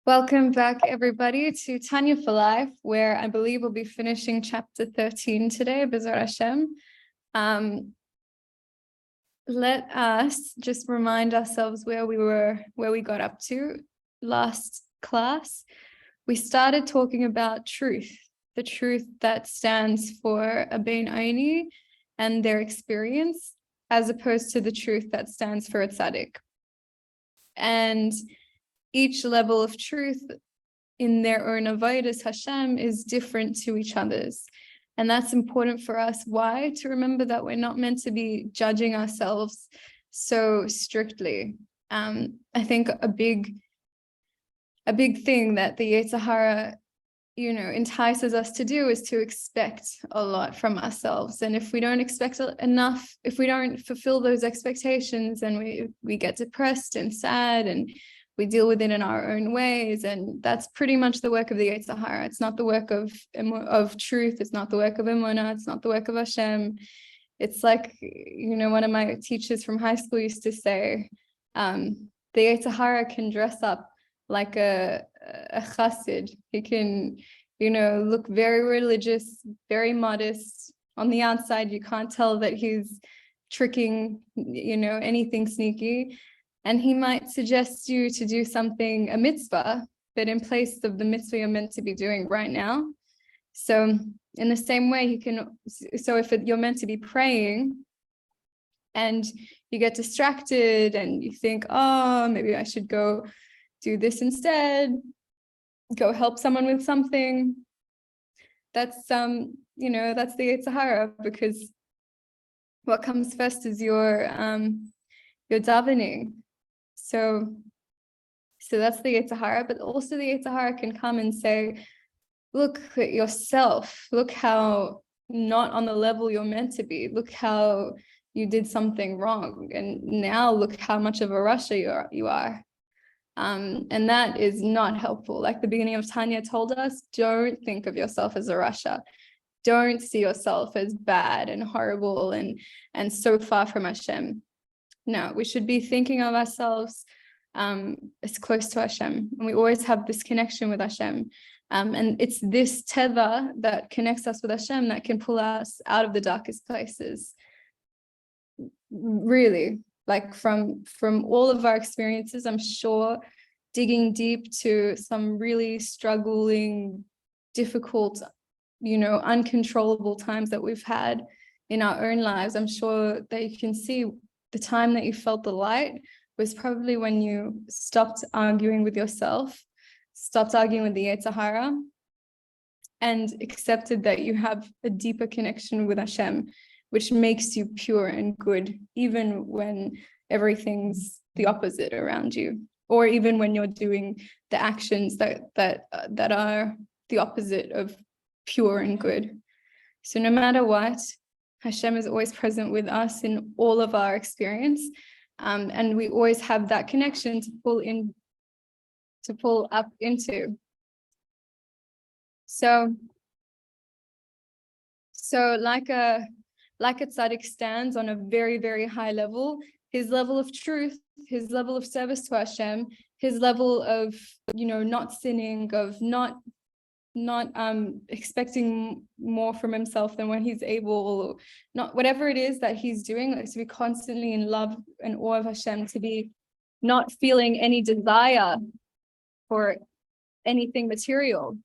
Welcome back, everybody, to Tanya for Life, where I believe we'll be finishing chapter 13 today, B'ezrat Hashem. Let us just remind ourselves where we got up to last class. We started talking about truth, the truth that stands for a Bein Oni and their experience, as opposed to the truth that stands for a tzaddik. And each level of truth in their own avodas Hashem is different to each other's. And that's important for us. Why? To remember that we're not meant to be judging ourselves so strictly. I think a big thing that the Yetzer Hara, entices us to do is to expect a lot from ourselves. And if we don't expect enough, if we don't fulfill those expectations, then we get depressed and sad, and we deal with it in our own ways. And that's pretty much the work of the Yetzer Hara. It's not the work of truth. It's not the work of Emunah. It's not the work of Hashem. It's like, one of my teachers from high school used to say, the Yetzer Hara can dress up like a chassid. He can, look very religious, very modest. On the outside, you can't tell that he's tricking, anything sneaky. And he might suggest you to do something, a mitzvah, but in place of the mitzvah you're meant to be doing right now. So in the same way, you're meant to be praying and you get distracted and you think, oh, maybe I should go do this instead, go help someone with something. That's, that's the Yetzer Hara, because what comes first is your davening. So that's the Yetzer Hara, but also the Yetzer Hara can come and say, look at yourself, look how not on the level you're meant to be, look how you did something wrong, and now look how much of a rasha you are. And that is not helpful. Like the beginning of Tanya told us, don't think of yourself as a rasha. Don't see yourself as bad and horrible and so far from Hashem. No, we should be thinking of ourselves as close to Hashem. And we always have this connection with Hashem. And it's this teva that connects us with Hashem that can pull us out of the darkest places. Really, like from all of our experiences, I'm sure digging deep to some really struggling, difficult, uncontrollable times that we've had in our own lives, I'm sure that you can see the time that you felt the light was probably when you stopped arguing with yourself, stopped arguing with the Yetzer Hara, and accepted that you have a deeper connection with Hashem, which makes you pure and good, even when everything's the opposite around you, or even when you're doing the actions that are the opposite of pure and good. So no matter what, Hashem is always present with us in all of our experience, and we always have that connection to pull up into. So like a tzaddik stands on a very, very high level, his level of truth, his level of service to Hashem, his level of, not sinning, of not expecting more from himself than when he's able, or not, whatever it is that he's doing, like to be constantly in love and awe of Hashem, to be not feeling any desire for anything material,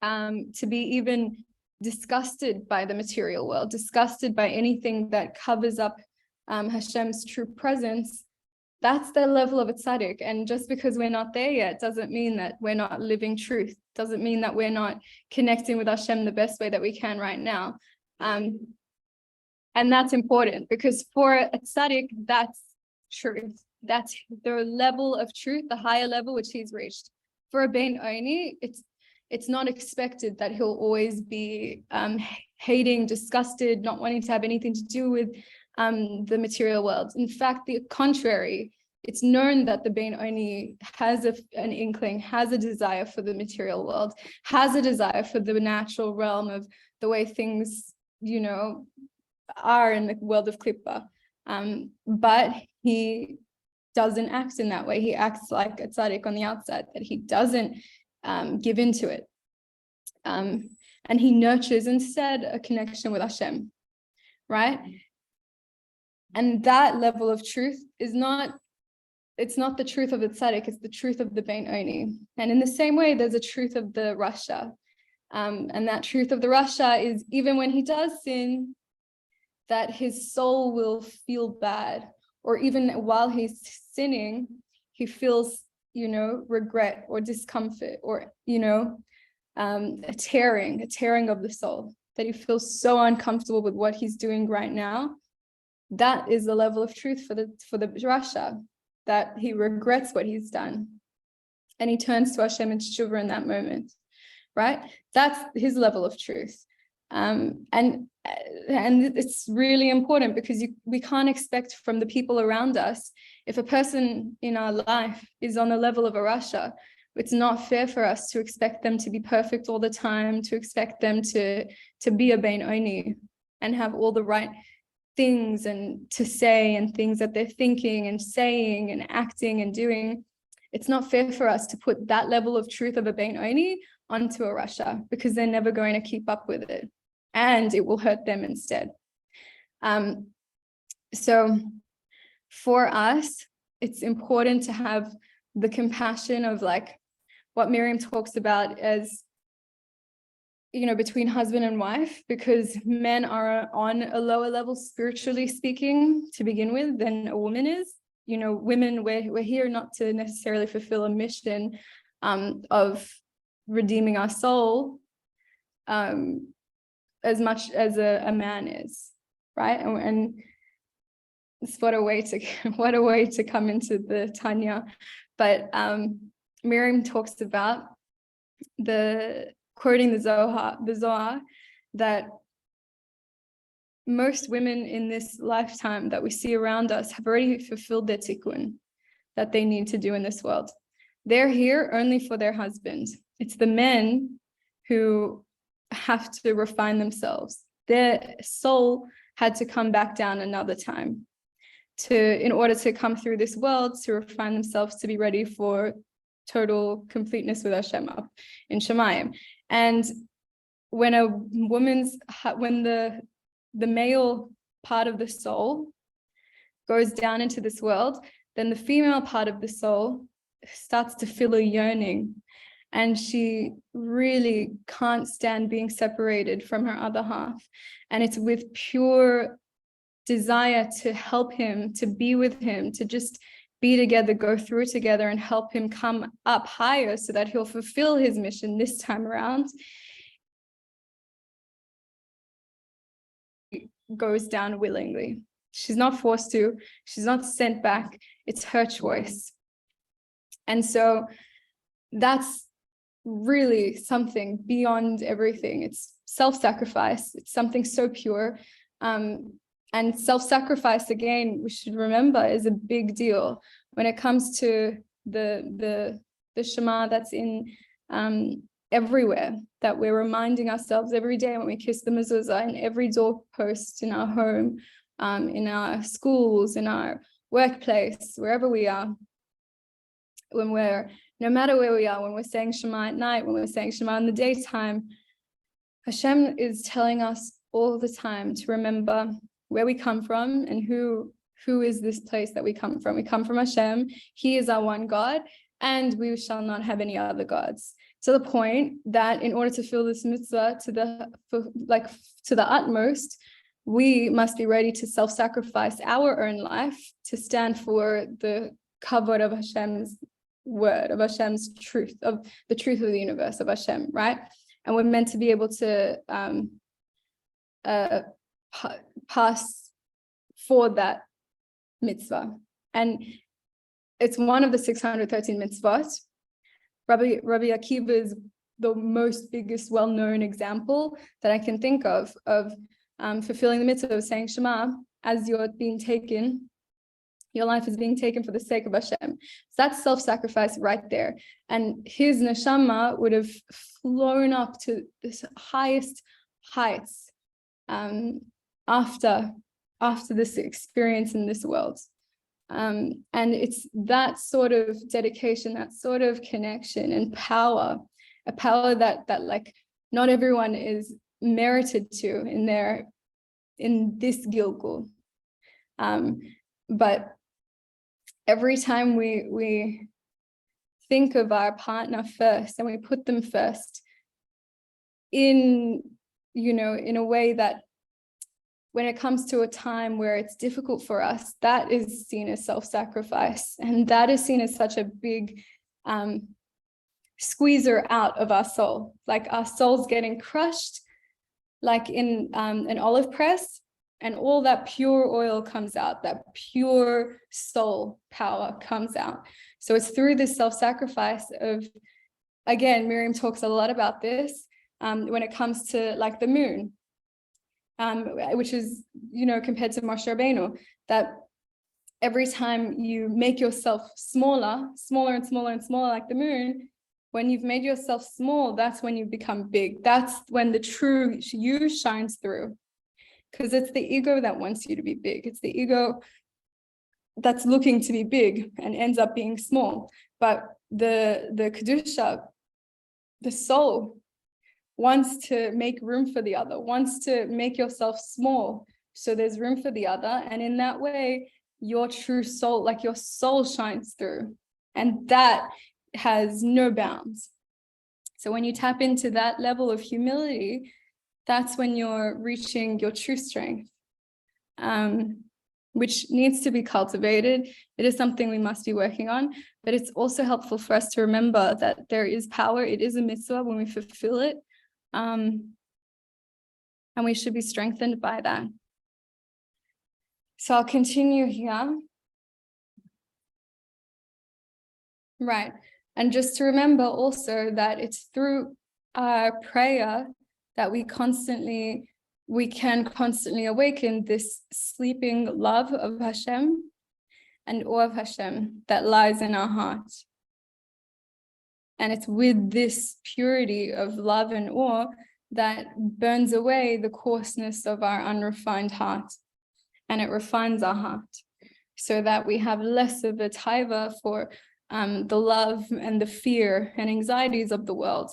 to be even disgusted by the material world, disgusted by anything that covers up Hashem's true presence. That's the level of a tzaddik. And just because we're not there yet doesn't mean that we're not living truth, doesn't mean that we're not connecting with Hashem the best way that we can right now. And that's important, because for a tzaddik, that's truth. That's the level of truth, the higher level which he's reached. For a Bein Oni, it's not expected that he'll always be hating, disgusted, not wanting to have anything to do with the material world. In fact, the contrary, it's known that the Bein Oni has an inkling, has a desire for the material world, has a desire for the natural realm of the way things, are in the world of Klippa. But he doesn't act in that way. He acts like a tzaddik on the outside, that he doesn't give into it. And he nurtures instead a connection with Hashem, right? And that level of truth is not, it's not the truth of the tzaddik, it's the truth of the bein oni. And in the same way, there's a truth of the rasha. And that truth of the rasha is, even when he does sin, that his soul will feel bad, or even while he's sinning, he feels, regret or discomfort, or, a tearing of the soul, that he feels so uncomfortable with what he's doing right now. That is the level of truth for the rasha, that he regrets what he's done and he turns to Hashem and tshuva in that moment, right? That's his level of truth. And it's really important, because we can't expect from the people around us, if a person in our life is on the level of a rasha, it's not fair for us to expect them to be perfect all the time, to expect them to be a bein oni and have all the right things and to say, and things that they're thinking and saying and acting and doing. It's not fair for us to put that level of truth of a bein oni onto a rasha, because they're never going to keep up with it, and it will hurt them instead. So for us, it's important to have the compassion of, like, what Miriam talks about as, between husband and wife, because men are on a lower level, spiritually speaking, to begin with, than a woman is. Women, we're here not to necessarily fulfill a mission of redeeming our soul as much as a man is, right? And it's what a way to come into the Tanya. But Miriam talks about quoting the Zohar, that most women in this lifetime that we see around us have already fulfilled their tikkun that they need to do in this world. They're here only for their husbands. It's the men who have to refine themselves. Their soul had to come back down another time in order to come through this world, to refine themselves, to be ready for total completeness with Hashem up in Shemayim. And when the male part of the soul goes down into this world, then the female part of the soul starts to feel a yearning, and she really can't stand being separated from her other half. And it's with pure desire to help him, to be with him, to just be together, go through together, and help him come up higher so that he'll fulfill his mission this time around. Goes down willingly. She's not forced to, she's not sent back. It's her choice. And so that's really something beyond everything. It's self-sacrifice. It's something so pure. And self-sacrifice, again, we should remember, is a big deal when it comes to the Shema that's in everywhere, that we're reminding ourselves every day when we kiss the mezuzah, in every doorpost in our home, in our schools, in our workplace, wherever we are, no matter where we are, when we're saying Shema at night, when we're saying Shema in the daytime, Hashem is telling us all the time to remember where we come from and who is this place that we come from. We come from Hashem. He is our one God, and we shall not have any other gods. To the point that in order to fulfill this mitzvah to the utmost, we must be ready to self-sacrifice our own life to stand for the kavod of Hashem's word, of Hashem's truth, of the truth of the universe, of Hashem, right? And we're meant to be able to pass for that mitzvah. And it's one of the 613 mitzvot. Rabbi Akiva is the most biggest well-known example that I can think of fulfilling the mitzvah of saying Shema as you're being taken. Your life is being taken for the sake of Hashem. So that's self-sacrifice right there. And his neshama would have flown up to this highest heights after this experience in this world. And it's that sort of dedication, that sort of connection and power, a power that like not everyone is merited to in this Gilgul. But every time we think of our partner first and we put them first in a way that when it comes to a time where it's difficult for us, that is seen as self-sacrifice. And that is seen as such a big squeezer out of our soul. Like our soul's getting crushed, like in an olive press, and all that pure oil comes out, that pure soul power comes out. So it's through this self-sacrifice of, again, Miriam talks a lot about this when it comes to like the moon. Which is, compared to Moshe Rabbeinu, that every time you make yourself smaller and smaller and smaller, like the moon, when you've made yourself small, that's when you become big. That's when the true you shines through. Because it's the ego that wants you to be big. It's the ego that's looking to be big and ends up being small. But the Kedusha, the soul, wants to make room for the other, wants to make yourself small so there's room for the other. And in that way, your true soul, like your soul shines through. And that has no bounds. So when you tap into that level of humility, that's when you're reaching your true strength, which needs to be cultivated. It is something we must be working on, but it's also helpful for us to remember that there is power. It is a mitzvah when we fulfill it. And we should be strengthened by that. So I'll continue here. Right. And just to remember also that it's through our prayer that we can constantly awaken this sleeping love of Hashem and awe of Hashem that lies in our heart. And it's with this purity of love and awe that burns away the coarseness of our unrefined heart. And it refines our heart so that we have less of a taiva for the love and the fear and anxieties of the world.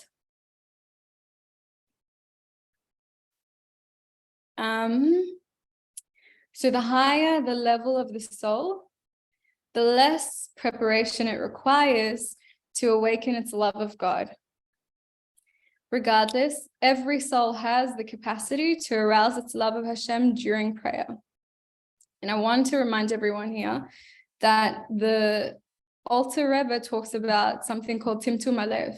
So the higher the level of the soul, the less preparation it requires to awaken its love of God. Regardless, every soul has the capacity to arouse its love of Hashem during prayer. And I want to remind everyone here that the Alter Rebbe talks about something called Timtum Alev,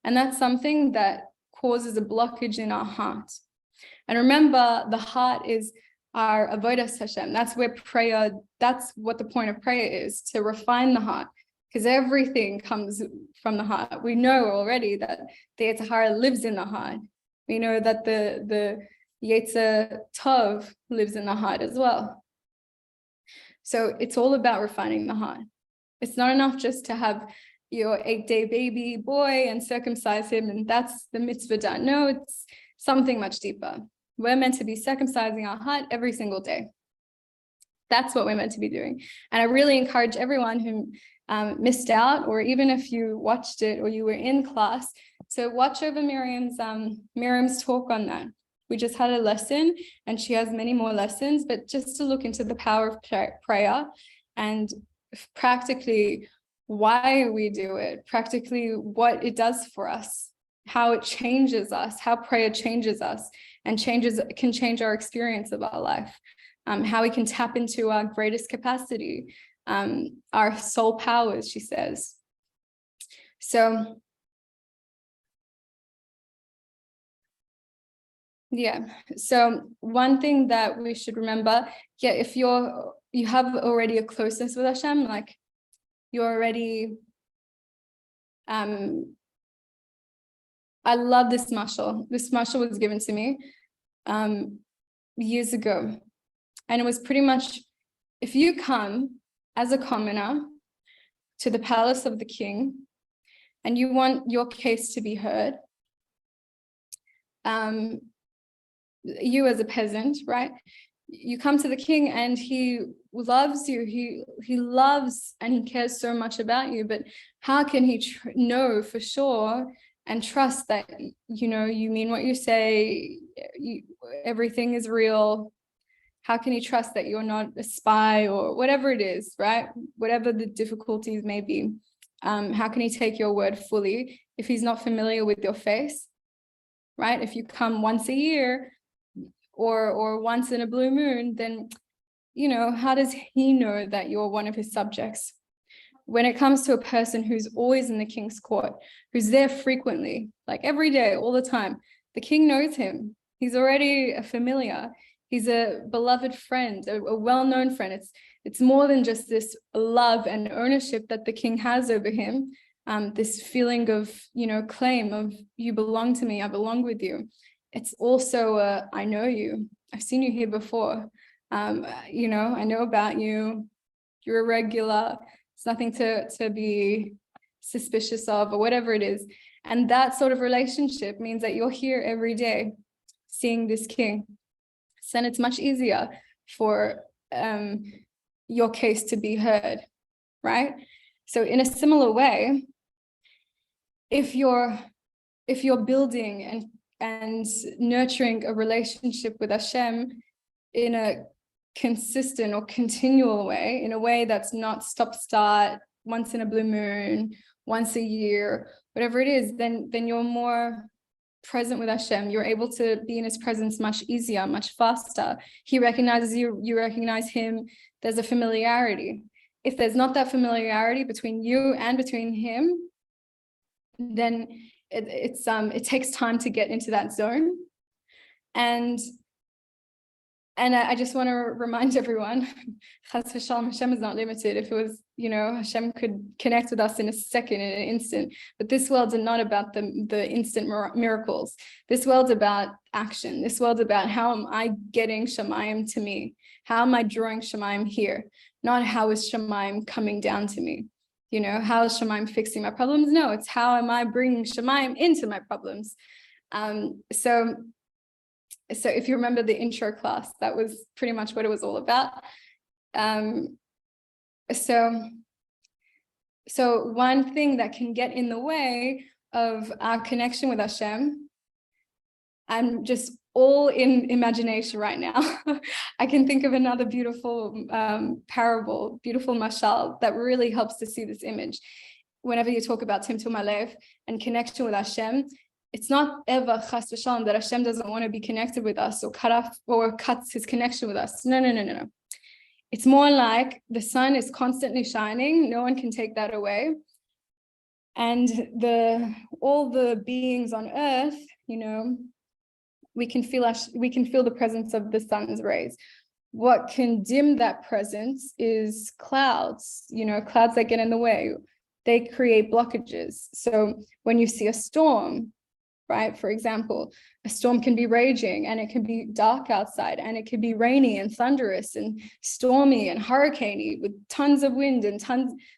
and that's something that causes a blockage in our heart. And remember, the heart is our avodas Hashem. That's where prayer, that's what the point of prayer is, to refine the heart, because everything comes from the heart. We know already that the Yetzer Hara lives in the heart. We know that the Yetzer Tov lives in the heart as well. So it's all about refining the heart. It's not enough just to have your 8-day baby boy and circumcise him, and that's the mitzvah done. No, it's something much deeper. We're meant to be circumcising our heart every single day. That's what we're meant to be doing. And I really encourage everyone who missed out, or even if you watched it or you were in class, to watch over Miriam's talk on that. We just had a lesson and she has many more lessons, but just to look into the power of prayer and practically why we do it, practically what it does for us, how it changes us, how prayer changes us and can change our experience of our life, how we can tap into our greatest capacity, our soul powers, she says. So, yeah. So one thing that we should remember, if you have already a closeness with Hashem, like you're already, I love this mashal. This mashal was given to me years ago. And it was pretty much, if you come as a commoner to the palace of the king and you want your case to be heard, you as a peasant, right? You come to the king and he loves you. He loves and he cares so much about you, but how can he know for sure and trust that, you mean what you say, everything is real? How can he trust that you're not a spy or whatever it is, right? Whatever the difficulties may be. How can he take your word fully if he's not familiar with your face, right? If you come once a year or once in a blue moon, then, how does he know that you're one of his subjects? When it comes to a person who's always in the king's court, who's there frequently, like every day, all the time, the king knows him. He's already a familiar. He's a beloved friend, a well-known friend. It's more than just this love and ownership that the king has over him. This feeling of, claim of, you belong to me, I belong with you. It's also I know you. I've seen you here before. I know about you. You're a regular. It's nothing to be suspicious of or whatever it is. And that sort of relationship means that you're here every day seeing this king. So then it's much easier for your case to be heard, right? So in a similar way, if you're building and nurturing a relationship with Hashem in a consistent or continual way, in a way that's not stop-start, once in a blue moon, once a year, whatever it is, then you're more present with Hashem. You're able to be in his presence much easier, much faster. He recognizes you, you recognize him. There's a familiarity. If there's not that familiarity between you and between him, then it takes time to get into that zone. And I just want to remind everyone, Chas v'shalom, Hashem is not limited. If it was, Hashem could connect with us in a second, in an instant. But this world's not about the instant miracles. This world's about action. This world's about, how am I getting Shemayim to me? How am I drawing Shemayim here? Not how is Shemayim coming down to me? How is Shemayim fixing my problems? No, it's how am I bringing Shemayim into my problems? So if you remember the intro class, that was pretty much what it was all about. So one thing that can get in the way of our connection with Hashem, I'm just all in imagination right now. I can think of another beautiful parable, beautiful mashal that really helps to see this image. Whenever you talk about Timtum Alev and connection with Hashem, it's not ever chas v'shalom that Hashem doesn't want to be connected with us or cuts his connection with us. No. It's more like the sun is constantly shining. No one can take that away. And all the beings on earth, we can feel the presence of the sun's rays. What can dim that presence is clouds, clouds that get in the way. They create blockages. So when you see a storm, right? For example, a storm can be raging and it can be dark outside and it can be rainy and thunderous and stormy and hurricaney with tons of wind and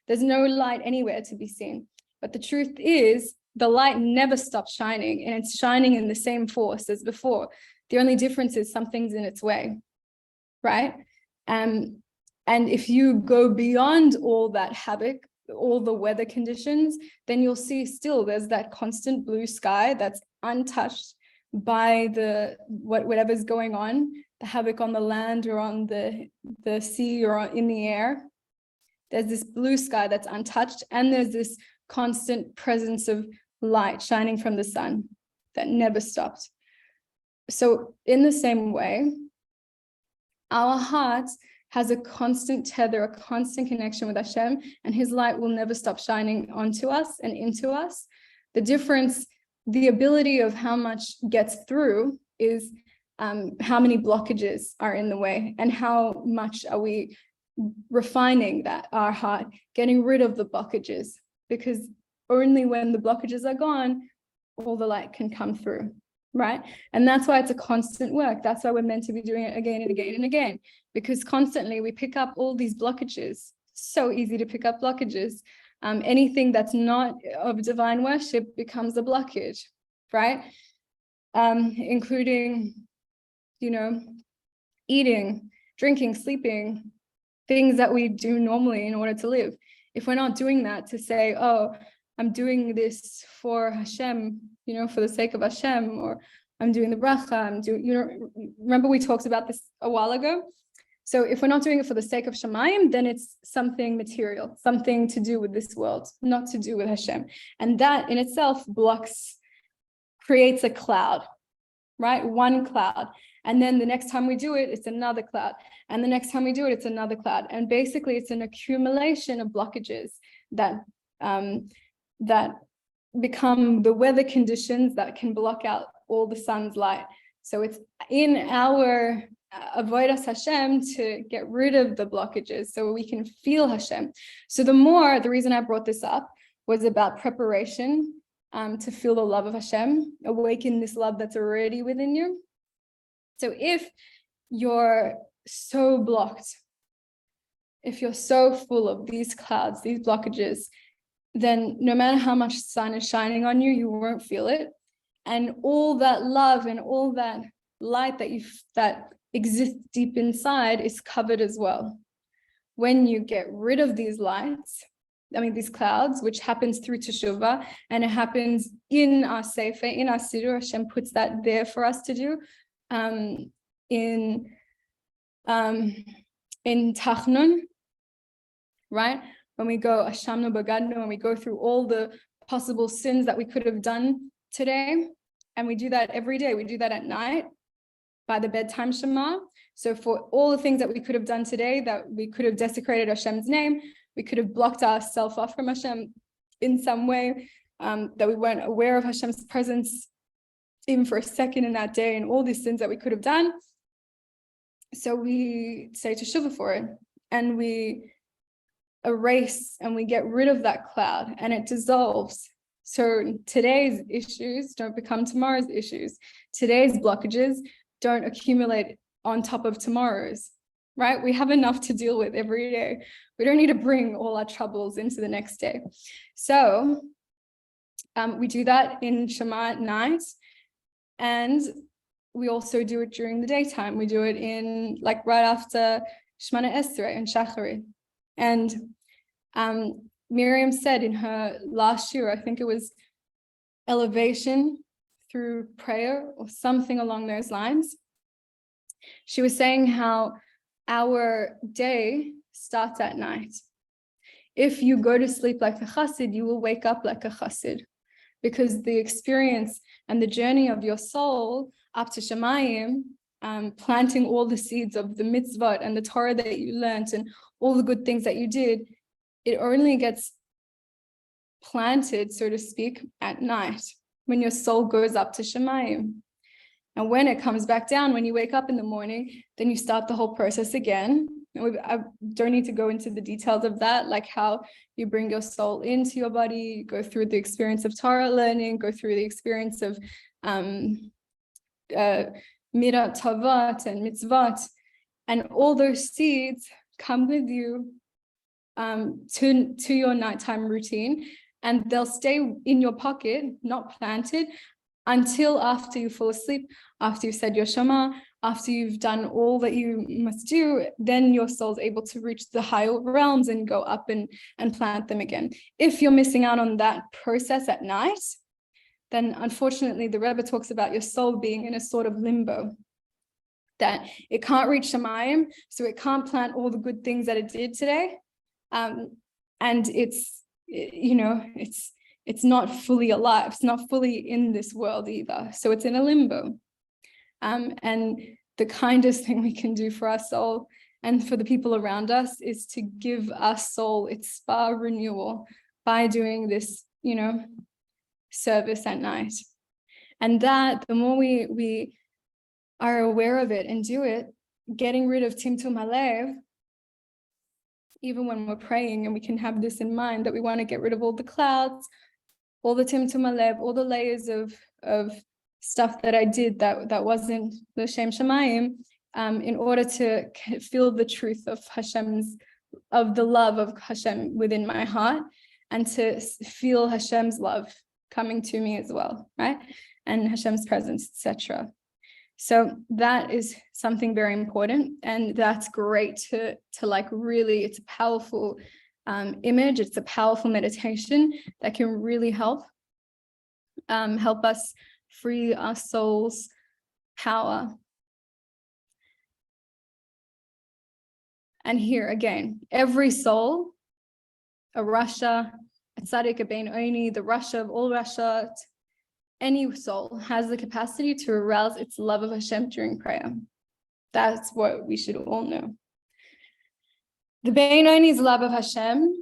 there's no light anywhere to be seen. But the truth is, the light never stops shining and it's shining in the same force as before. The only difference is something's in its way, right? And if you go beyond all that havoc, all the weather conditions, then you'll see still there's that constant blue sky that's untouched by whatever's going on, the havoc on the land or on the sea or in the air. There's this blue sky that's untouched, and there's this constant presence of light shining from the sun that never stopped. So in the same way, our hearts has a constant tether, a constant connection with Hashem, and his light will never stop shining onto us and into us. The difference, the ability of how much gets through is how many blockages are in the way and how much are we refining our heart, getting rid of the blockages, because only when the blockages are gone, all the light can come through. Right? And that's why it's a constant work. That's why we're meant to be doing it again and again and again, because constantly we pick up all these blockages. So easy to pick up blockages. Anything that's not of divine worship becomes a blockage, right? Including, eating, drinking, sleeping, things that we do normally in order to live. If we're not doing that to say, oh, I'm doing this for Hashem, for the sake of Hashem, or I'm doing the bracha, I'm doing, remember we talked about this a while ago? So if we're not doing it for the sake of Shemayim, then it's something material, something to do with this world, not to do with Hashem. And that in itself creates a cloud, right? One cloud. And then the next time we do it, it's another cloud. And the next time we do it, it's another cloud. And basically it's an accumulation of blockages that become the weather conditions that can block out all the sun's light. So it's in our avodas Hashem to get rid of the blockages so we can feel Hashem. So the reason I brought this up was about preparation to feel the love of Hashem, awaken this love that's already within you. So if you're so blocked, if you're so full of these clouds, these blockages, then no matter how much sun is shining on you, you won't feel it. And all that love and all that light that exists deep inside is covered as well. When you get rid of these these clouds, which happens through teshuvah, and it happens in our sefer, in our siddur, Hashem puts that there for us to do. In Tachnun, right? When we go Ashamnu Bagadnu, and we go through all the possible sins that we could have done today, and we do that every day. We do that at night by the bedtime Shema. So for all the things that we could have done today, that we could have desecrated Hashem's name, we could have blocked ourselves off from Hashem in some way, that we weren't aware of Hashem's presence even for a second in that day, and all these sins that we could have done. So we say teshuvah for it, and we erase and we get rid of that cloud, and it dissolves. So today's issues don't become tomorrow's issues. Today's blockages don't accumulate on top of tomorrow's, right? We have enough to deal with every day. We don't need to bring all our troubles into the next day. So we do that in Shema at night, and we also do it during the daytime. We do it in right after Shemana Esrei and Shachari. And Miriam said in her last year, I think it was elevation through prayer or something along those lines. She was saying how our day starts at night. If you go to sleep like a chassid, you will wake up like a chassid, because the experience and the journey of your soul up to Shemayim, planting all the seeds of the mitzvot and the Torah that you learned and all the good things that you did, it only gets planted, so to speak, at night when your soul goes up to Shemayim. And when it comes back down, when you wake up in the morning, then you start the whole process again. I don't need to go into the details of that, like how you bring your soul into your body, go through the experience of Torah learning, go through the experience of midat tavat and mitzvot, and all those seeds come with you to your nighttime routine, and they'll stay in your pocket, not planted, until after you fall asleep, after you've said your Shema, after you've done all that you must do. Then your soul's able to reach the higher realms and go up and plant them again. If you're missing out on that process at night, then unfortunately the Rebbe talks about your soul being in a sort of limbo, that it can't reach Shemayim, so it can't plant all the good things that it did today. And it's not fully alive. It's not fully in this world either. So it's in a limbo. And the kindest thing we can do for our soul and for the people around us is to give our soul its spa renewal by doing this, service at night. And that the more we are aware of it and do it, getting rid of Timtum Halev, even when we're praying, and we can have this in mind that we want to get rid of all the clouds, all the Timtum Halev, all the layers of stuff that I did that wasn't l'shem Shemayim, in order to feel the truth of the love of Hashem within my heart, and to feel Hashem's love coming to me as well, right? And Hashem's presence, etc. So that is something very important, and that's great to like really, it's a powerful image. It's a powerful meditation that can really help us free our soul's power. And here again, every soul, a Rasha, a Tzaddik, a Bein Oni, the Rasha of all Rasha, any soul has the capacity to arouse its love of Hashem during prayer. That's what we should all know. The Bein Oni's love of Hashem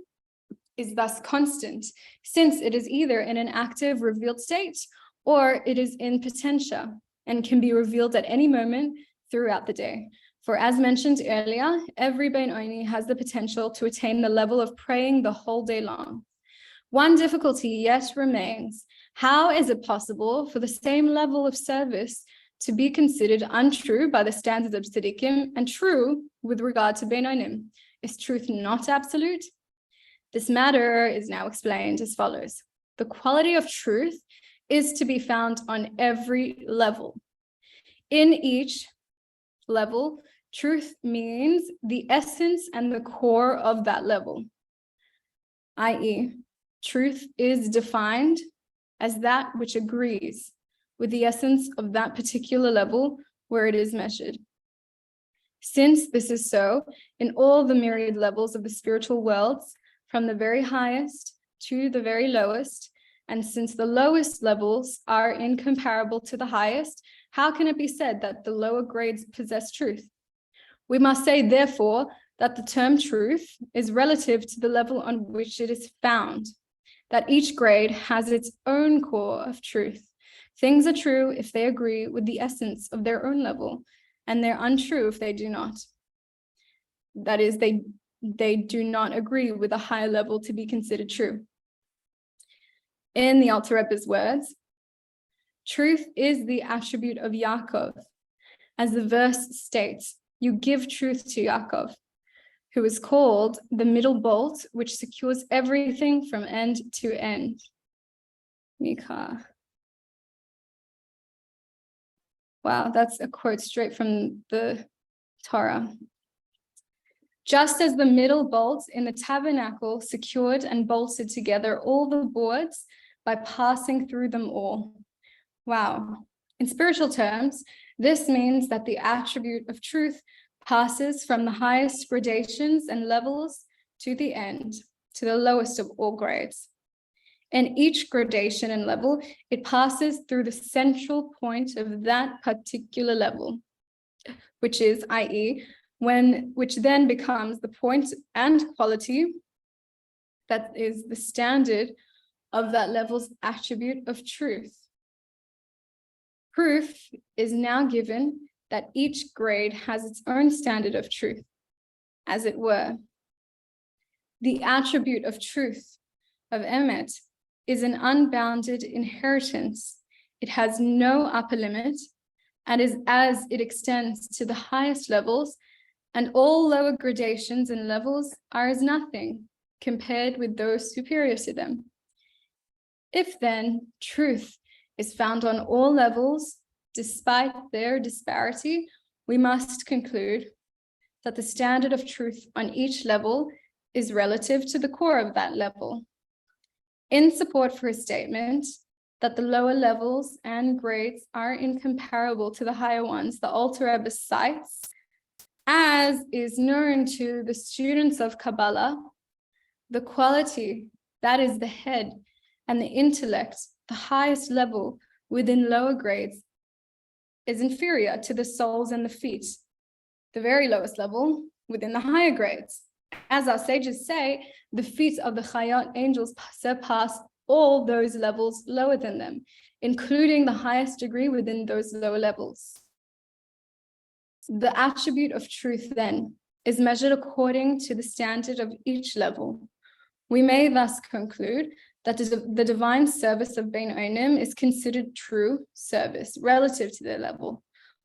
is thus constant, since it is either in an active revealed state or it is in potentia and can be revealed at any moment throughout the day. For as mentioned earlier, every Bein Oni has the potential to attain the level of praying the whole day long. One difficulty yet remains. How is it possible for the same level of service to be considered untrue by the standards of tzaddikim and true with regard to Bein Onim? Is truth not absolute? This matter is now explained as follows. The quality of truth is to be found on every level. In each level, truth means the essence and the core of that level, i.e., truth is defined as that which agrees with the essence of that particular level where it is measured. Since this is so in all the myriad levels of the spiritual worlds, from the very highest to the very lowest, and since the lowest levels are incomparable to the highest, how can it be said that the lower grades possess truth? We must say, therefore, that the term truth is relative to the level on which it is found, that each grade has its own core of truth. Things are true if they agree with the essence of their own level, and they're untrue if they do not. That is, they do not agree with a higher level to be considered true. In the Alter Rebbe's words, truth is the attribute of Yaakov. As the verse states, you give truth to Yaakov, who is called the middle bolt, which secures everything from end to end. Mika. Wow, that's a quote straight from the Torah. Just as the middle bolt in the tabernacle secured and bolted together all the boards by passing through them all. Wow. In spiritual terms, this means that the attribute of truth passes from the highest gradations and levels to the end, to the lowest of all grades. In each gradation and level, it passes through the central point of that particular level, which is, i.e., which then becomes the point and quality that is the standard of that level's attribute of truth. Proof is now given that each grade has its own standard of truth, as it were. The attribute of truth, of emet, is an unbounded inheritance. It has no upper limit, and as it extends to the highest levels, and all lower gradations and levels are as nothing compared with those superior to them. If then truth is found on all levels, despite their disparity, we must conclude that the standard of truth on each level is relative to the core of that level. In support for his statement that the lower levels and grades are incomparable to the higher ones, the Alter Rebbe cites, as is known to the students of Kabbalah, the quality, that is the head and the intellect, the highest level within lower grades, is inferior to the soles and the feet, the very lowest level within the higher grades. As our sages say, the feet of the Chayot angels surpass all those levels lower than them, including the highest degree within those lower levels. The attribute of truth, then, is measured according to the standard of each level. We may thus conclude that the divine service of Bein Onim is considered true service relative to their level,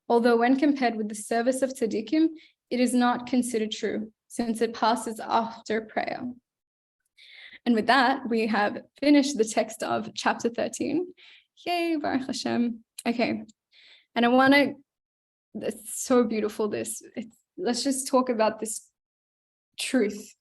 although when compared with the service of tzaddikim, it is not considered true, since it passes after prayer. And with that, we have finished the text of chapter 13. Yay, Baruch Hashem. Okay, and I want to it's so beautiful. Let's just talk about this truth.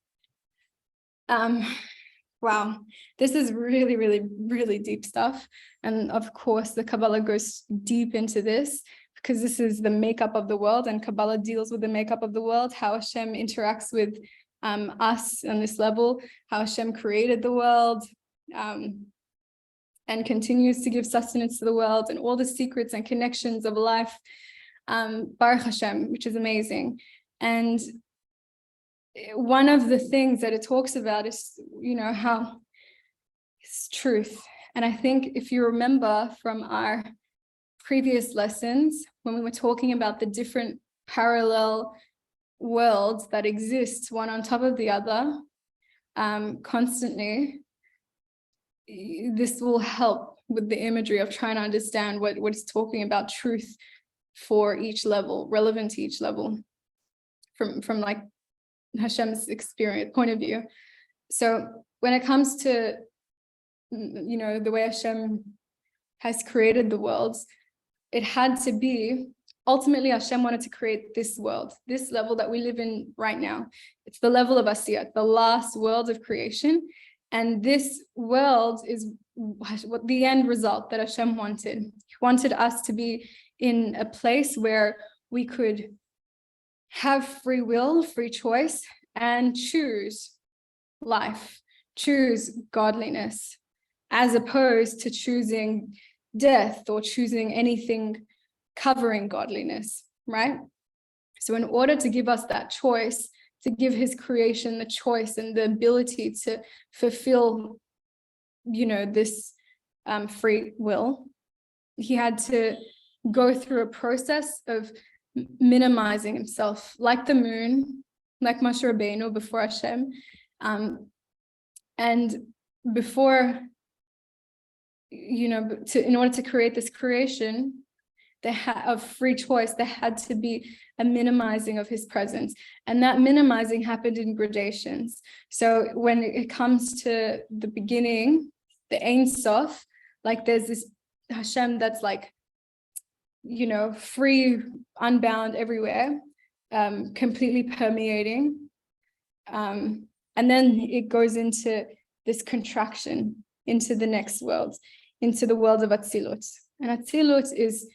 Wow, this is really, really, really deep stuff. And of course, the Kabbalah goes deep into this because this is the makeup of the world, and Kabbalah deals with the makeup of the world, how Hashem interacts with us on this level, how Hashem created the world, and continues to give sustenance to the world, and all the secrets and connections of life, Baruch Hashem, which is amazing. And one of the things that it talks about is, how it's truth. And I think if you remember from our previous lessons, when we were talking about the different parallel worlds that exist one on top of the other, constantly, this will help with the imagery of trying to understand what it's talking about truth for each level, relevant to each level, from like Hashem's experience point of view. So when it comes to, the way Hashem has created the worlds, it had to be, ultimately Hashem wanted to create this world, this level that we live in right now. It's the level of Asiyat, the last world of creation. And this world is what the end result that Hashem wanted. He wanted us to be in a place where we could have free will, free choice, and choose life, choose godliness, as opposed to choosing death or choosing anything covering godliness, right? So in order to give us that choice, to give his creation the choice and the ability to fulfill, this free will, he had to go through a process of minimizing himself, like the moon, like Moshe Rabbeinu before Hashem, and before, in order to create this creation of free choice, there had to be a minimizing of his presence, and that minimizing happened in gradations. So when it comes to the beginning, the Ein Sof, like there's this Hashem that's like, free, unbound everywhere, completely permeating. And then it goes into this contraction, into the next world, into the world of Atzilut. And Atzilut is,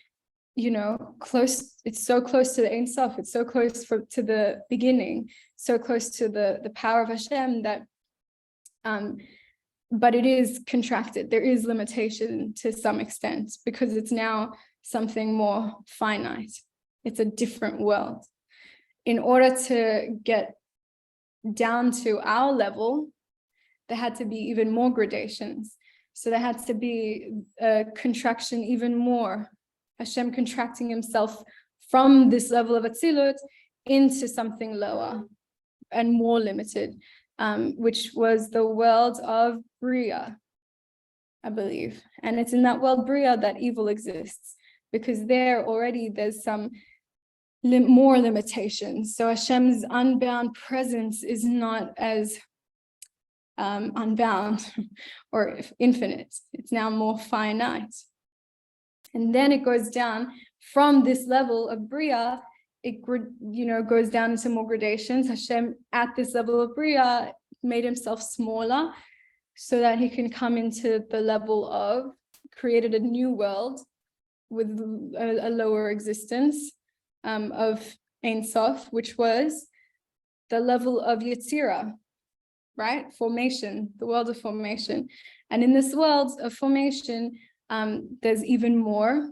close, it's so close to the Ein Sof, it's so close to the beginning, so close to the power of Hashem that, but it is contracted. There is limitation to some extent because it's now something more finite. It's a different world. In order to get down to our level, there had to be even more gradations. So there had to be a contraction even more. Hashem contracting himself from this level of Atzilut into something lower and more limited, which was the world of Bria, I believe. And it's in that world Bria that evil exists, because there's some more limitations. So Hashem's unbound presence is not as unbound or infinite. It's now more finite. And then it goes down from this level of Bria, it goes down into more gradations. Hashem at this level of Bria made himself smaller so that he can come into the level of, created a new world with a lower existence of Ein Sof, which was the level of Yetzirah, right? Formation, the world of formation. And in this world of formation, there's even more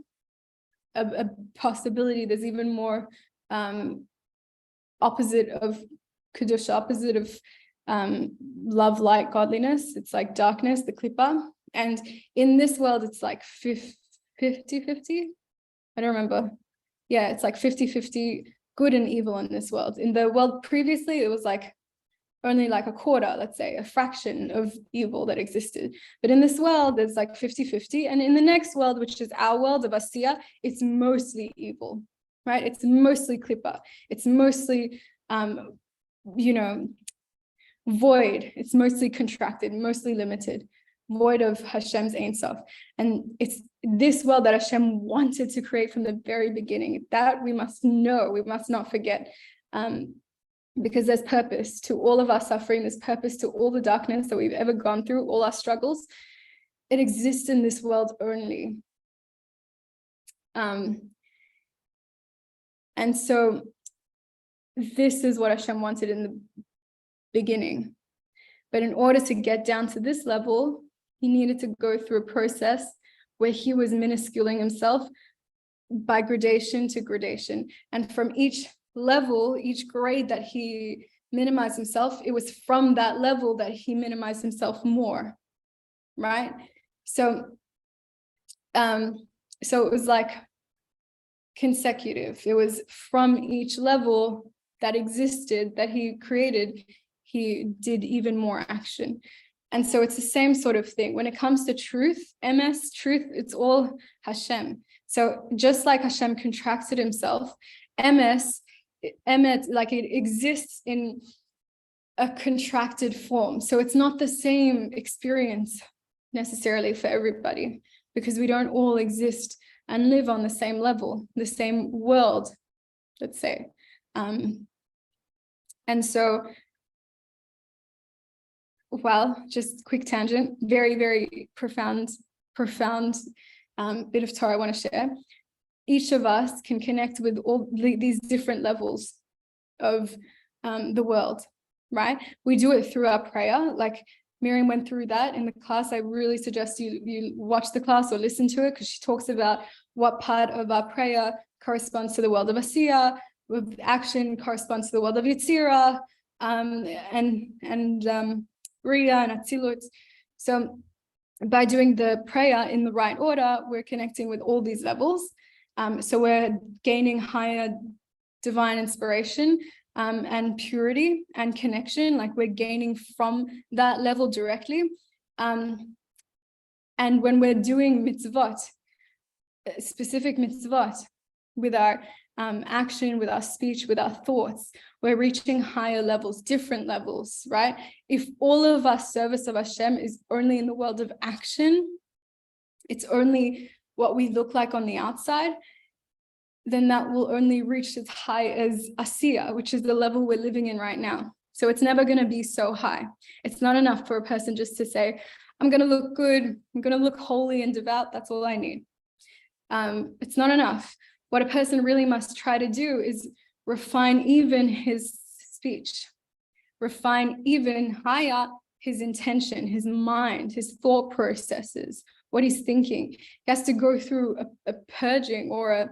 a possibility, there's even more opposite of Kedusha, opposite of love, light, godliness. It's like darkness, the Klippa. And in this world, it's like 50-50. I don't remember. Yeah, it's like 50-50 good and evil in this world. In the world previously, it was like only like a quarter, let's say, a fraction of evil that existed. But in this world, there's like 50-50. And in the next world, which is our world of Asiya, it's mostly evil, right? It's mostly Klippa. It's mostly, void. It's mostly contracted, mostly limited, void of Hashem's Ein Sof. And it's this world that Hashem wanted to create from the very beginning. That we must know, we must not forget, because there's purpose to all of our suffering, there's purpose to all the darkness that we've ever gone through, all our struggles. It exists in this world only. And so this is what Hashem wanted in the beginning. But in order to get down to this level, he needed to go through a process where he was minusculing himself by gradation to gradation. And from each level, each grade that he minimized himself, it was from that level that he minimized himself more, right? So it was like consecutive. It was from each level that existed, that he created, he did even more action. And so it's the same sort of thing. When it comes to truth, MS, truth, it's all Hashem. So just like Hashem contracted himself, MS, like it exists in a contracted form. So it's not the same experience necessarily for everybody, because we don't all exist and live on the same level, the same world, let's say. And so, well, just quick tangent, very, very profound bit of Torah I want to share. Each of us can connect with all these different levels of the world, right? We do it through our prayer, like Miriam went through that in the class. I really suggest you watch the class or listen to it, because she talks about what part of our prayer corresponds to the world of Asiya, with action corresponds to the world of Yitzira, and Ria and Atzilut. So by doing the prayer in the right order, we're connecting with all these levels. So we're gaining higher divine inspiration and purity and connection, like we're gaining from that level directly. And when we're doing mitzvot, specific mitzvot, with our action, with our speech, with our thoughts, we're reaching higher levels, different levels, right? If all of our service of Hashem is only in the world of action, it's only what we look like on the outside, then that will only reach as high as Asiya, which is the level we're living in right now. So it's never going to be so high. It's not enough for a person just to say, I'm going to look good, I'm going to look holy and devout, that's all I need. It's not enough. What a person really must try to do is refine even his speech, refine even higher his intention, his mind, his thought processes, what he's thinking. He has to go through a purging or a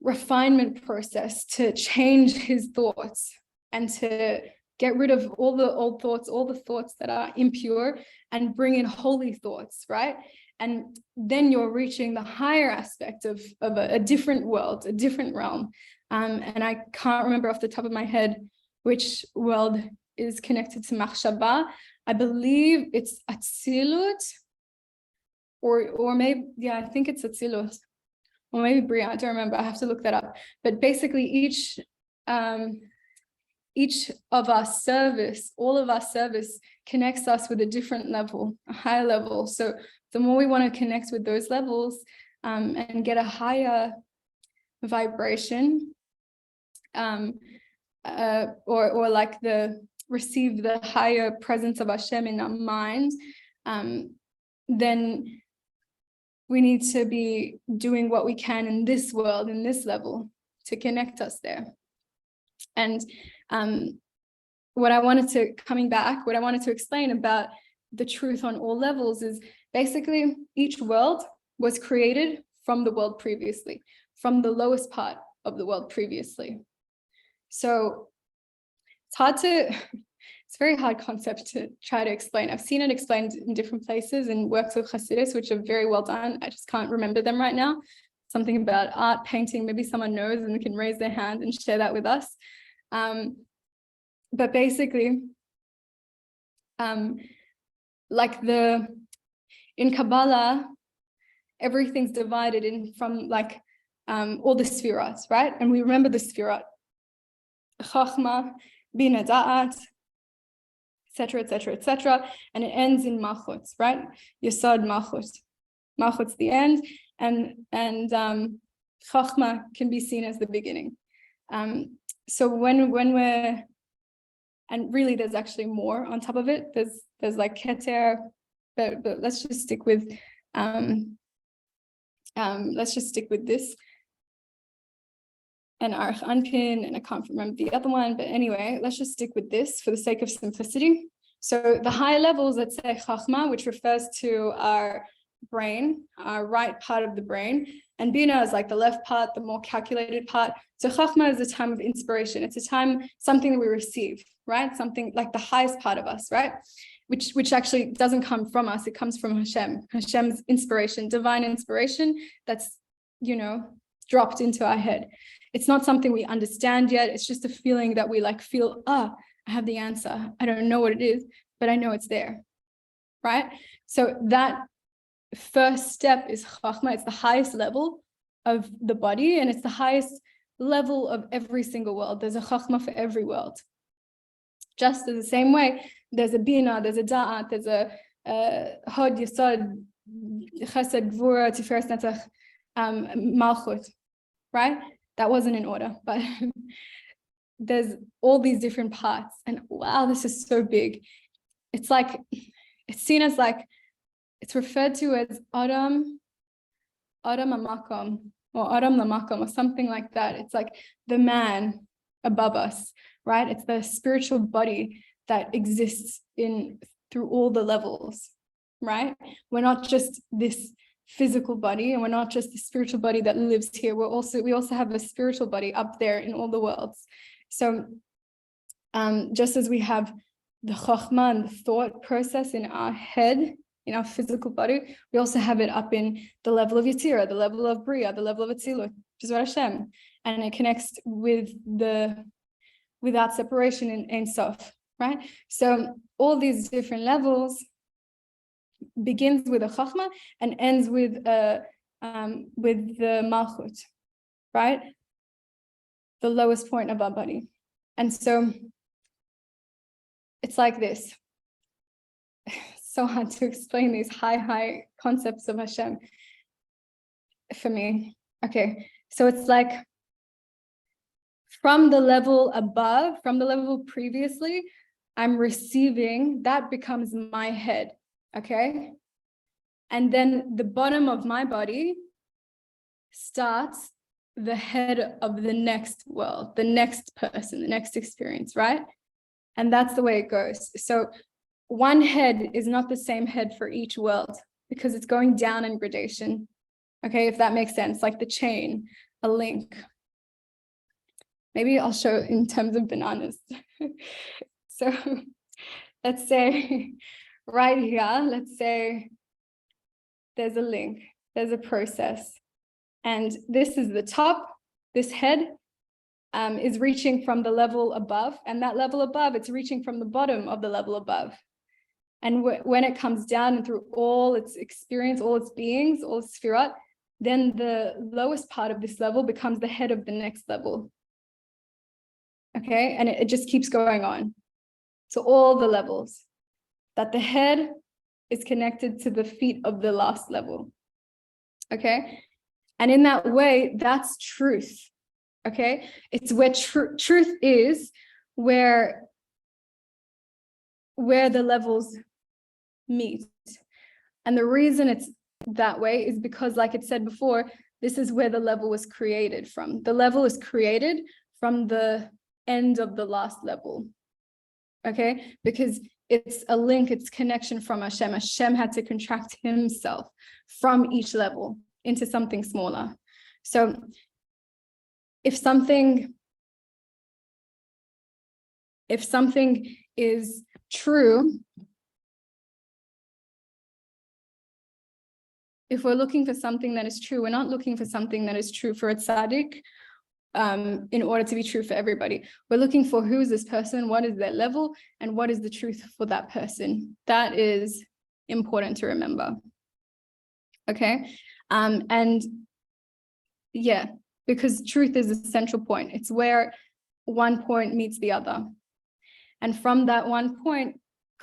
refinement process to change his thoughts and to get rid of all the old thoughts, all the thoughts that are impure, and bring in holy thoughts, right? And then you're reaching the higher aspect of a different world, a different realm. And I can't remember off the top of my head which world is connected to Machshava. I believe it's Atzilut, or maybe, yeah, I think it's Atzilut. Or maybe Bria, I don't remember, I have to look that up. But basically each of our service, all of our service connects us with a different level, a higher level. So the more we want to connect with those levels and get a higher vibration, or like receive the higher presence of Hashem in our minds, then we need to be doing what we can in this world, in this level, to connect us there. And what I wanted to explain about the truth on all levels is basically each world was created from the world previously, from the lowest part of the world previously. So it's a very hard concept to try to explain. I've seen it explained in different places in works of Hasidus, which are very well done. I just can't remember them right now. Something about art, painting, maybe someone knows and can raise their hand and share that with us. But basically, like in Kabbalah, everything's divided in from like all the sefirot, right? And we remember the sefirot, Chachma, Bina Da'at, etc., etc., etc., and it ends in Malchut, right? Yesod Malchut. Malchut's the end, and Chachma can be seen as the beginning. So when we're, and really there's actually more on top of it. There's like Keter, but let's just stick with this. And Arch Anpin, and I can't remember the other one, but anyway, let's just stick with this for the sake of simplicity. So the higher levels, let's say Chachma, which refers to our brain, our right part of the brain, and Bina is like the left part, the more calculated part. So Chachma is a time of inspiration. It's a time, something that we receive, right? Something like the highest part of us, right? Which actually doesn't come from us. It comes from Hashem. Hashem's inspiration, divine inspiration that's, dropped into our head. It's not something we understand yet. It's just a feeling that we like feel, I have the answer. I don't know what it is, but I know it's there, right? So that first step is Chachma. It's the highest level of the body, and it's the highest level of every single world. There's a Chachma for every world. Just in the same way, there's a Bina, there's a Da'at, there's a Hod, Yesod, Chesed, Gvura, Tiferes, Netzach, Malchut, right? That wasn't in order, but there's all these different parts. And wow, this is so big. It's like, it's seen as like, it's referred to as Adam HaMakom, or Adam LaMakom, or something like that. It's like the man above us, right? It's the spiritual body that exists through all the levels, right? We're not just this physical body, and we're not just the spiritual body that lives here. We also have a spiritual body up there in all the worlds. So just as we have the chokhmah and the thought process in our head, in our physical body, we also have it up in the level of Yetzirah, the level of Bria, the level of Atzilut, which is what Hashem, and it connects without separation in Ein Sof, right? So all these different levels begins with a Chachma and ends with the Malchut, right? The lowest point of our body. And so it's like this. It's so hard to explain these high concepts of Hashem for me. Okay, so it's like from the level above, from the level previously, I'm receiving, that becomes my head. Okay, and then the bottom of my body starts the head of the next world, the next person, the next experience, right? And that's the way it goes. So one head is not the same head for each world because it's going down in gradation. Okay, if that makes sense, like the chain, a link. Maybe I'll show in terms of bananas. So let's say right here, let's say there's a link, there's a process, and this is the top, this head is reaching from the level above, and that level above, it's reaching from the bottom of the level above. And when it comes down and through all its experience, all its beings, all its sphirot, then the lowest part of this level becomes the head of the next level. Okay, and it just keeps going on. So all the levels, that the head is connected to the feet of the last level. Okay, and in that way, that's truth. Okay, it's where truth is, where the levels meet. And the reason it's that way is because, like it said before, this is where the level was created from. The level is created from the end of the last level. Okay, because it's a link, it's connection from Hashem. Hashem had to contract himself from each level into something smaller. So if something is true, if we're looking for something that is true, we're not looking for something that is true for a tzaddik in order to be true for everybody. We're looking for who is this person, what is their level, and what is the truth for that person. That is important to remember. Okay, and yeah, because truth is a central point. It's where one point meets the other. And from that one point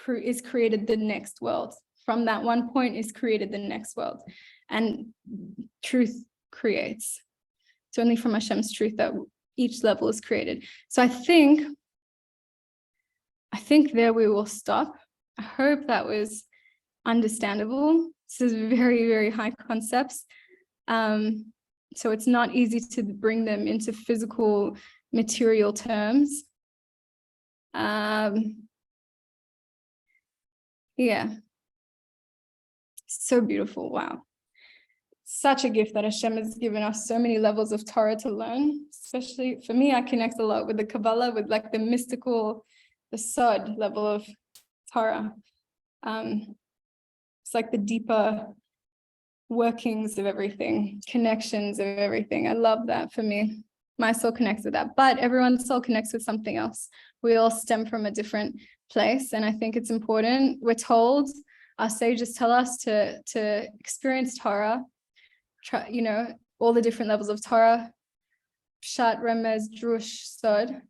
is created the next world. from that one point is created the next world, and truth creates. It's only from Hashem's truth that each level is created. So I think there we will stop. I hope that was understandable. This is very, very high concepts. So it's not easy to bring them into physical, material terms. Yeah. So beautiful. Wow. Such a gift that Hashem has given us so many levels of Torah to learn. Especially for me, I connect a lot with the Kabbalah, with like the mystical, the Sod level of Torah. It's like the deeper workings of everything, connections of everything. I love that for me. My soul connects with that, but everyone's soul connects with something else. We all stem from a different place, and I think it's important. We're told, our sages tell us to experience Torah, try, all the different levels of Torah, Pshat, Remez, Drush, Sod,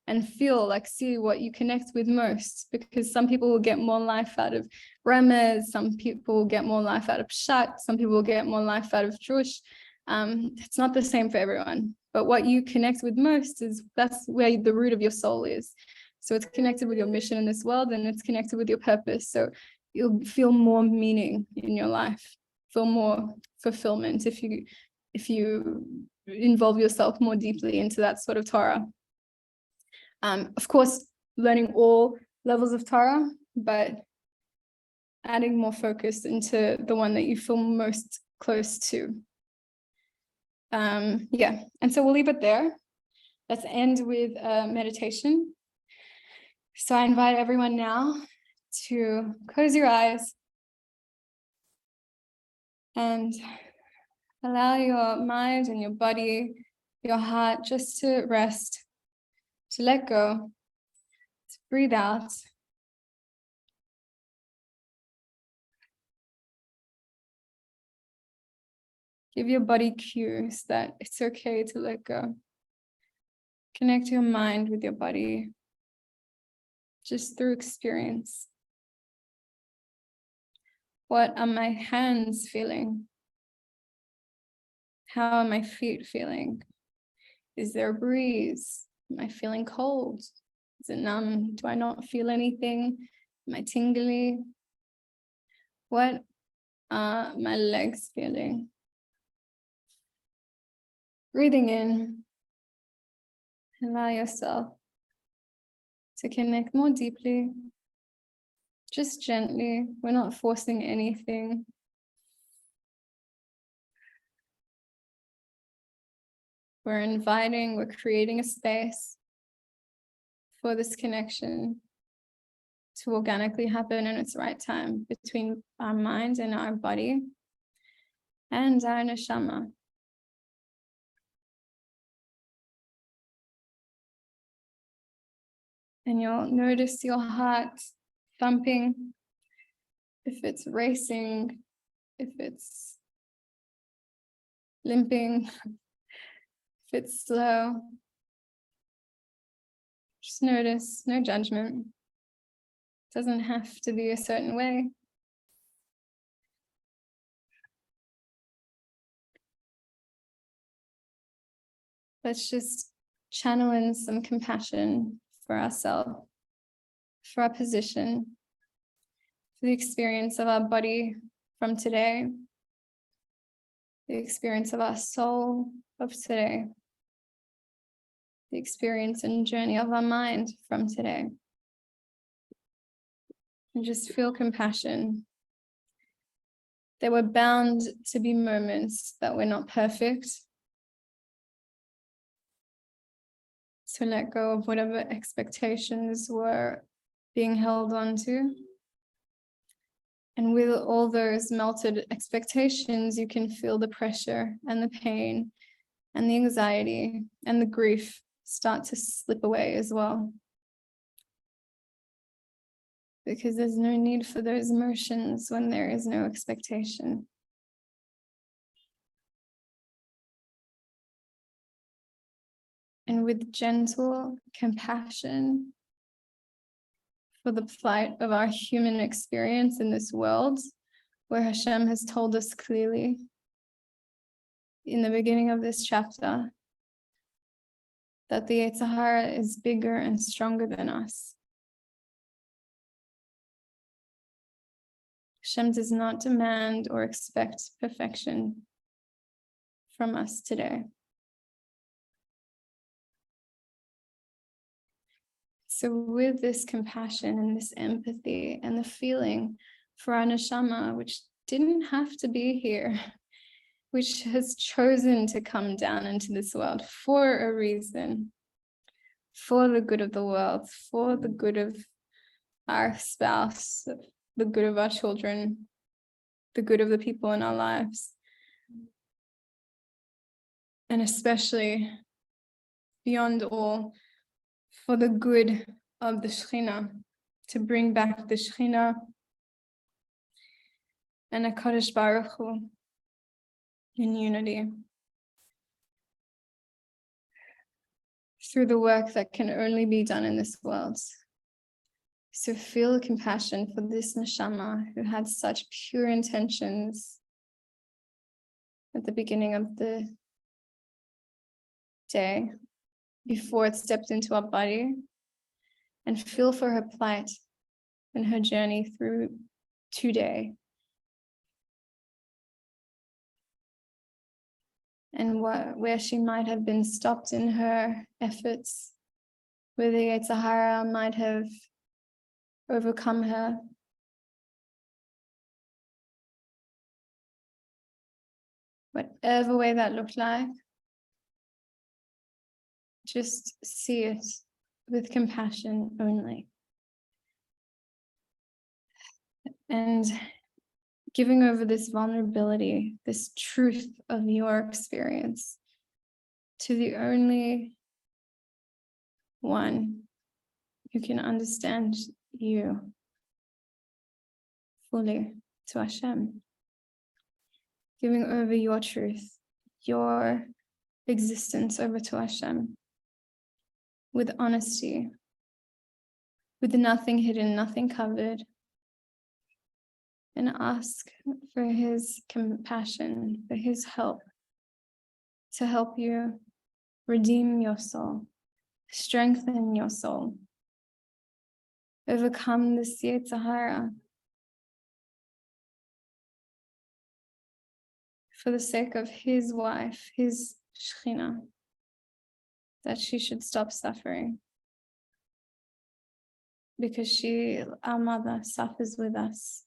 and see what you connect with most, because some people will get more life out of Remez, some people will get more life out of Pshat, some people will get more life out of Drush. It's not the same for everyone, but what you connect with most that's where the root of your soul is. So it's connected with your mission in this world, and it's connected with your purpose. So you'll feel more meaning in your life, feel more fulfillment if you involve yourself more deeply into that sort of Torah. Of course, learning all levels of Torah, but adding more focus into the one that you feel most close to. And so we'll leave it there. Let's end with meditation. So I invite everyone now to close your eyes and allow your mind and your body, your heart just to rest, to let go, to breathe out. Give your body cues that it's okay to let go. Connect your mind with your body just through experience. What are my hands feeling? How are my feet feeling? Is there a breeze? Am I feeling cold? Is it numb? Do I not feel anything? Am I tingly? What are my legs feeling? Breathing in, allow yourself to connect more deeply, just gently. We're not forcing anything. We're creating a space for this connection to organically happen in its right time between our mind and our body and our neshama. And you'll notice your heart thumping, if it's racing, if it's limping, if it's slow. Just notice, no judgment. It doesn't have to be a certain way. Let's just channel in some compassion for ourselves, for our position, for the experience of our body from today, the experience of our soul of today, the experience and journey of our mind from today. And just feel compassion. There were bound to be moments that were not perfect. To let go of whatever expectations were being held on to. And with all those melted expectations, you can feel the pressure and the pain and the anxiety and the grief start to slip away as well. Because there's no need for those emotions when there is no expectation. And with gentle compassion for the plight of our human experience in this world, where Hashem has told us clearly in the beginning of this chapter that the Yetzer Hara is bigger and stronger than us. Hashem does not demand or expect perfection from us today. So with this compassion and this empathy and the feeling for our neshama, which didn't have to be here, which has chosen to come down into this world for a reason, for the good of the world, for the good of our spouse, the good of our children, the good of the people in our lives, and especially beyond all, for the good of the Shekhinah, to bring back the Shekhinah and HaKadosh Baruch Hu in unity through the work that can only be done in this world. So feel compassion for this neshama who had such pure intentions at the beginning of the day, before it stepped into our body, and feel for her plight and her journey through today. And where she might have been stopped in her efforts, where the Yetzer Hara might have overcome her. Whatever way that looked like, just see it with compassion only. And giving over this vulnerability, this truth of your experience to the only one who can understand you fully, to Hashem. Giving over your truth, your existence over to Hashem, with honesty, with nothing hidden, nothing covered, and ask for his compassion, for his help, to help you redeem your soul, strengthen your soul, overcome this Yetzer Hara, for the sake of his wife, his Shekhinah, that she should stop suffering, because she, our mother, suffers with us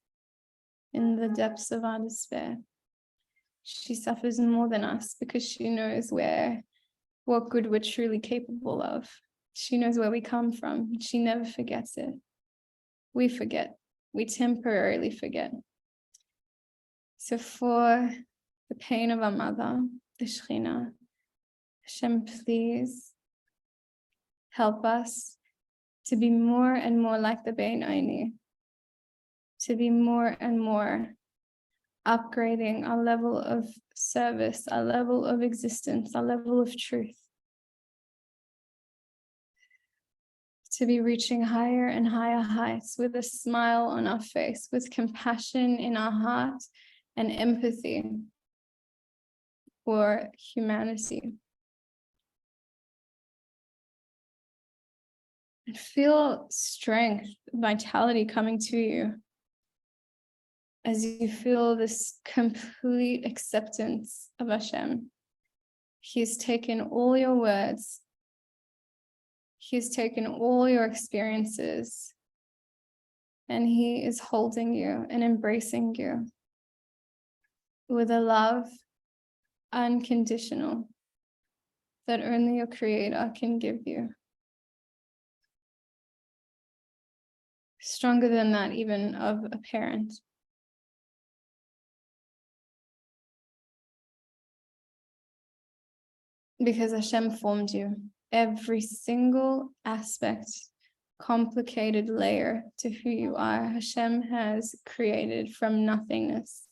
in the depths of our despair. She suffers more than us because she knows what good we're truly capable of. She knows where we come from. She never forgets it. We forget. We temporarily forget. So for the pain of our mother, the Shekhinah, Hashem, please help us to be more and more like the Bein Oni, to be more and more upgrading our level of service, our level of existence, our level of truth, to be reaching higher and higher heights with a smile on our face, with compassion in our heart and empathy for humanity. And feel strength, vitality coming to you as you feel this complete acceptance of Hashem. He's taken all your words. He's taken all your experiences, and he is holding you and embracing you with a love unconditional that only your Creator can give you. Stronger than that even of a parent. Because Hashem formed you. Every single aspect, complicated layer to who you are, Hashem has created from nothingness.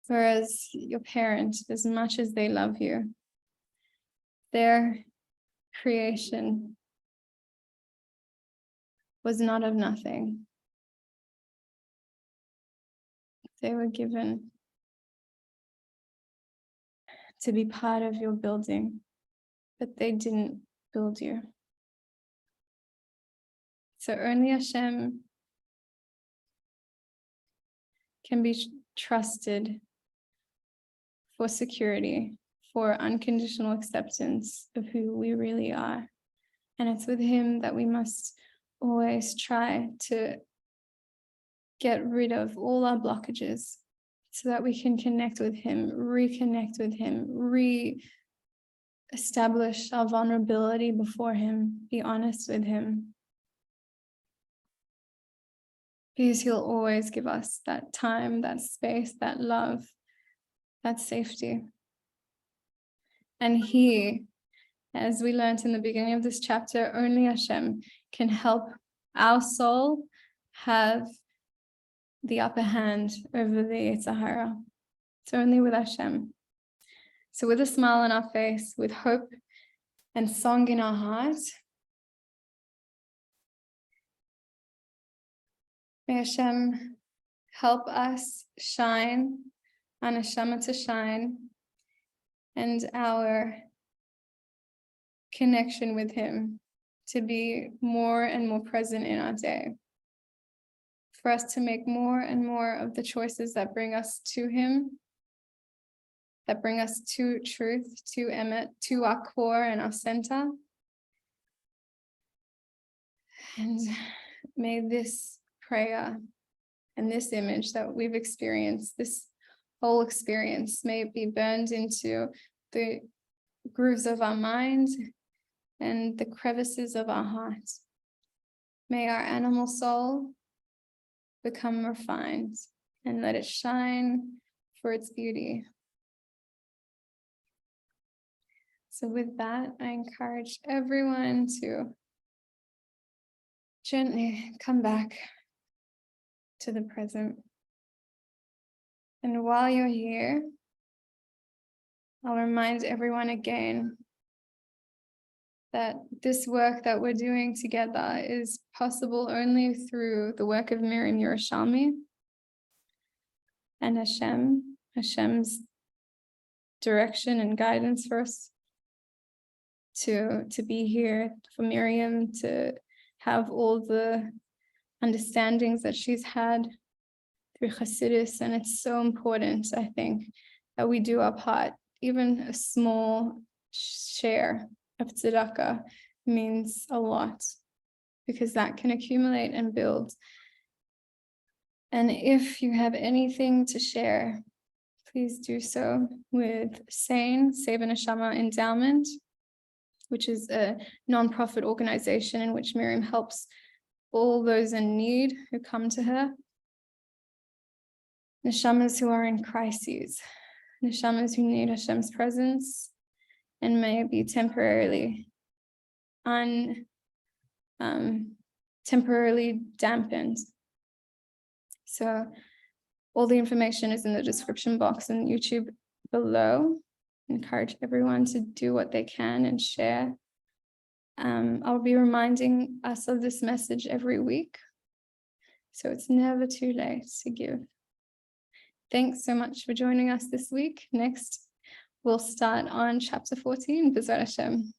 Whereas your parent, as much as they love you, their creation was not of nothing. They were given to be part of your building, but they didn't build you. So only Hashem can be trusted for security, for unconditional acceptance of who we really are. And it's with Him that we must always try to get rid of all our blockages so that we can connect with Him, reconnect with Him, re-establish our vulnerability before Him, be honest with Him. Because He'll always give us that time, that space, that love, that safety. And He, as we learned in the beginning of this chapter, only Hashem can help our soul have the upper hand over the Yetzer Hara. It's only with Hashem. So with a smile on our face, with hope and song in our heart, may Hashem help us shine, our neshama to shine, and our connection with Him to be more and more present in our day. For us to make more and more of the choices that bring us to Him, that bring us to truth, to Emet, to our core and our center. And may this prayer and this image that we've experienced, this whole experience, may it be burned into the grooves of our mind and the crevices of our hearts. May our animal soul become refined and let it shine for its beauty. So with that, I encourage everyone to gently come back to the present. And while you're here, I'll remind everyone again that this work that we're doing together is possible only through the work of Miriam Yerushalmi and Hashem's direction and guidance for us to be here, for Miriam to have all the understandings that she's had through Chassidus. And it's so important, I think, that we do our part. Even a small share of tzedakah means a lot, because that can accumulate and build. And if you have anything to share, please do so with SANE, Save A Neshama Endowment, which is a nonprofit organization in which Miriam helps all those in need who come to her. Neshamas who are in crises, neshamas who need Hashem's presence and may be temporarily dampened. So all the information is in the description box and YouTube below. Encourage everyone to do what they can and share. I'll be reminding us of this message every week, so it's never too late to give. Thanks so much for joining us this week. Next, we'll start on chapter 14, B'ezrat Hashem.